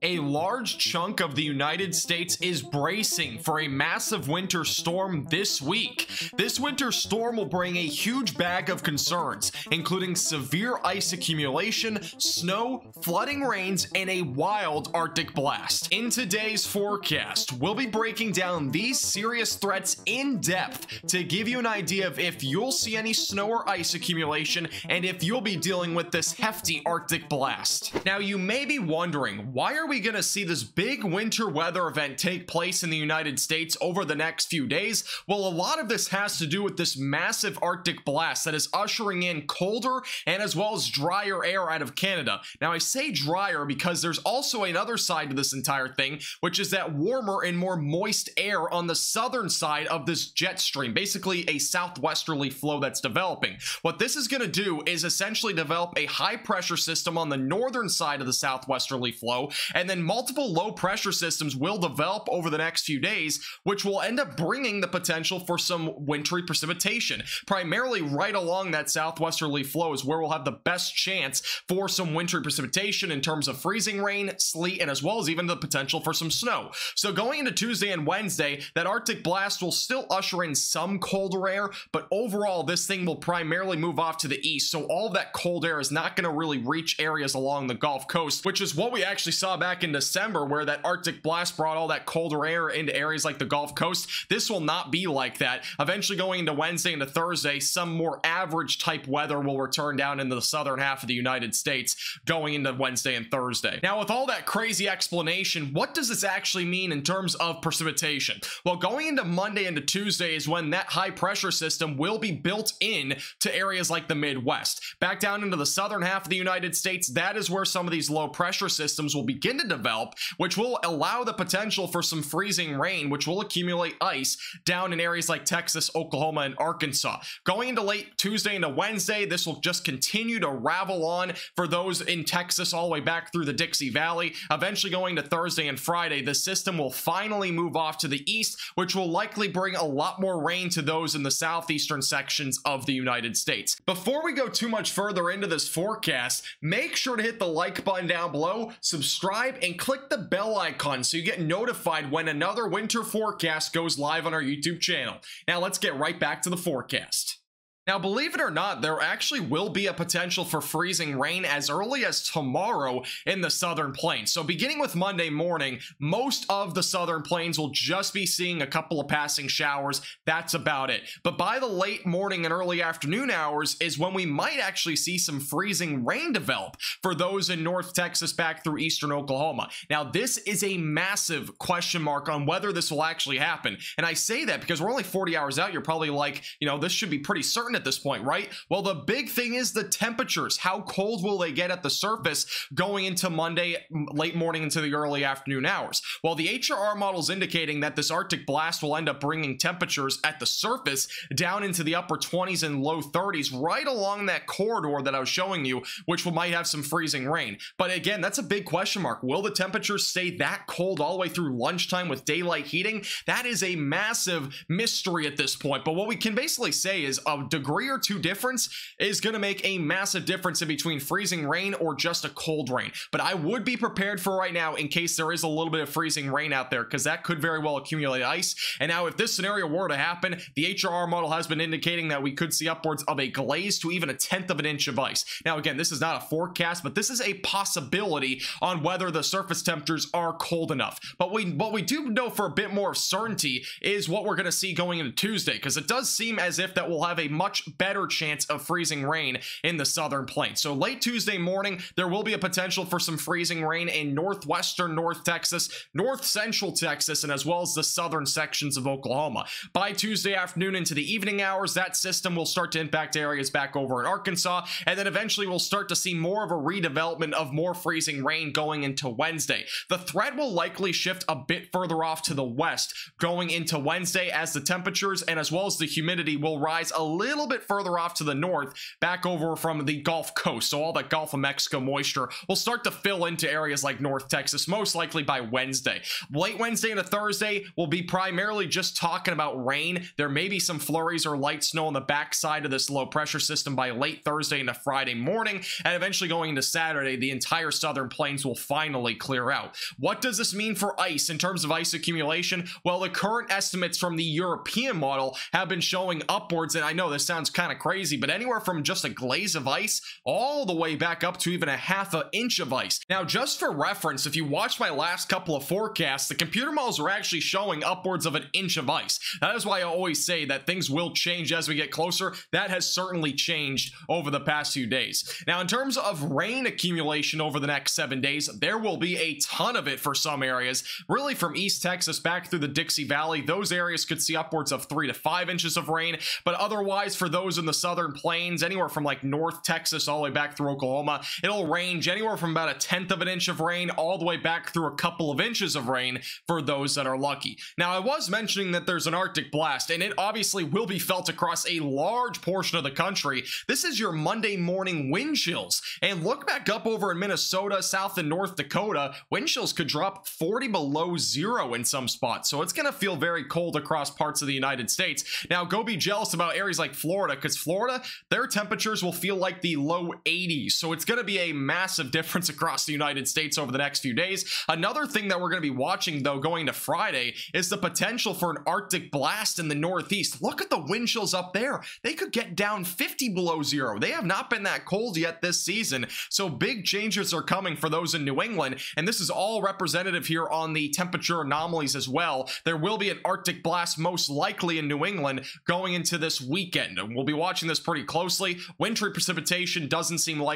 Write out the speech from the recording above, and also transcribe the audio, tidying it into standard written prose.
A large chunk of the United States is bracing for a massive winter storm this week. This winter storm will bring a huge bag of concerns, including severe ice accumulation, snow, flooding rains, and a wild Arctic blast. In today's forecast, we'll be breaking down these serious threats in depth to give you an idea of if you'll see any snow or ice accumulation and if you'll be dealing with this hefty Arctic blast. Now, you may be wondering, why are we going to see this big winter weather event take place in the United States over the next few days? Well, a lot of this has to do with this massive Arctic blast that is ushering in colder and as well as drier air out of Canada. Now, I say drier because there's also another side to this entire thing, which is that warmer and more moist air on the southern side of this jet stream, basically a southwesterly flow that's developing. What this is going to do is essentially develop a high pressure system on the northern side of the southwesterly flow, and then multiple low pressure systems will develop over the next few days, which will end up bringing the potential for some wintry precipitation. Primarily right along that southwesterly flow is where we'll have the best chance for some wintry precipitation in terms of freezing rain, sleet, and as well as even the potential for some snow. So going into Tuesday and Wednesday, that Arctic blast will still usher in some colder air, but overall this thing will primarily move off to the east, so all of that cold air is not going to really reach areas along the Gulf Coast, which is what we actually saw back in December, where that Arctic blast brought all that colder air into areas like the Gulf Coast. This will not be like that. Eventually going into Wednesday into Thursday, some more average type weather will return down into the southern half of the United States going into Wednesday and Thursday. Now, with all that crazy explanation, what does this actually mean in terms of precipitation? Well, going into Monday into Tuesday is when that high pressure system will be built in to areas like the Midwest. Back down into the southern half of the United States, that is where some of these low pressure systems will begin to develop, which will allow the potential for some freezing rain, which will accumulate ice down in areas like Texas, Oklahoma, and Arkansas. Going into late Tuesday into Wednesday, this will just continue to ravel on for those in Texas all the way back through the Dixie Valley. Eventually going to Thursday and Friday, the system will finally move off to the east, which will likely bring a lot more rain to those in the southeastern sections of the United States. Before we go too much further into this forecast, make sure to hit the like button down below, subscribe, and click the bell icon so you get notified when another winter forecast goes live on our YouTube channel. Now let's get right back to the forecast. Now, believe it or not, there actually will be a potential for freezing rain as early as tomorrow in the southern plains. So beginning with Monday morning, most of the southern plains will just be seeing a couple of passing showers. That's about it. But by the late morning and early afternoon hours is when we might actually see some freezing rain develop for those in North Texas back through eastern Oklahoma. Now, this is a massive question mark on whether this will actually happen. And I say that because we're only 40 hours out. You're probably like, this should be pretty certain at this point, right? Well, the big thing is the temperatures. How cold will they get at the surface going into Monday, late morning into the early afternoon hours? Well, the HRR model is indicating that this Arctic blast will end up bringing temperatures at the surface down into the upper 20s and low 30s, right along that corridor that I was showing you, which might have some freezing rain. But again, that's a big question mark. Will the temperatures stay that cold all the way through lunchtime with daylight heating? That is a massive mystery at this point. But what we can basically say is a degree or two difference is going to make a massive difference in between freezing rain or just a cold rain. But I would be prepared for right now in case there is a little bit of freezing rain out there, because that could very well accumulate ice. And now if this scenario were to happen, the HRR model has been indicating that we could see upwards of a glaze to even 1/10 of an inch of ice. Now again, this is not a forecast, but this is a possibility on whether the surface temperatures are cold enough. But what we do know for a bit more certainty is what we're going to see going into Tuesday, because it does seem as if that will have a much better chance of freezing rain in the southern plains. So late Tuesday morning, there will be a potential for some freezing rain in northwestern North Texas, north central Texas, and as well as the southern sections of Oklahoma. By Tuesday afternoon into the evening hours, that system will start to impact areas back over in Arkansas, and then eventually we'll start to see more of a redevelopment of more freezing rain going into Wednesday. The threat will likely shift a bit further off to the west going into Wednesday as the temperatures and as well as the humidity will rise a little little bit further off to the north, back over from the Gulf Coast. So all that Gulf of Mexico moisture will start to fill into areas like North Texas, most likely by Wednesday. Late Wednesday into Thursday will be primarily just talking about rain. There may be some flurries or light snow on the backside of this low pressure system by late Thursday into Friday morning, and eventually going into Saturday, the entire southern plains will finally clear out. What does this mean for ice in terms of ice accumulation? Well, the current estimates from the European model have been showing upwards, and I know this sounds kind of crazy, but anywhere from just a glaze of ice all the way back up to even a half an inch of ice. Now, just for reference, if you watch my last couple of forecasts, the computer models are actually showing upwards of an inch of ice. That is why I always say that things will change as we get closer. That has certainly changed over the past few days. Now, in terms of rain accumulation over the next 7 days, there will be a ton of it for some areas, really from East Texas back through the Dixie Valley. Those areas could see upwards of 3 to 5 inches of rain, but otherwise for those in the southern plains, anywhere from like North Texas all the way back through Oklahoma, it'll range anywhere from about 1/10 of an inch of rain all the way back through a couple of inches of rain for those that are lucky. Now, I was mentioning that there's an Arctic blast, and it obviously will be felt across a large portion of the country. This is your Monday morning wind chills, and look back up over in Minnesota, South and North Dakota, wind chills could drop 40 below zero in some spots, so it's going to feel very cold across parts of the United States. Now, go be jealous about areas like Florida, because Florida, their temperatures will feel like the low 80s, so it's going to be a massive difference across the United States over the next few days. Another thing that we're going to be watching, though, going to Friday is the potential for an Arctic blast in the Northeast. Look at the wind chills up there. They could get down 50 below zero. They have not been that cold yet this season, so big changes are coming for those in New England, and this is all representative here on the temperature anomalies as well. There will be an Arctic blast most likely in New England going into this weekend, and we'll be watching this pretty closely. Wintry precipitation doesn't seem likely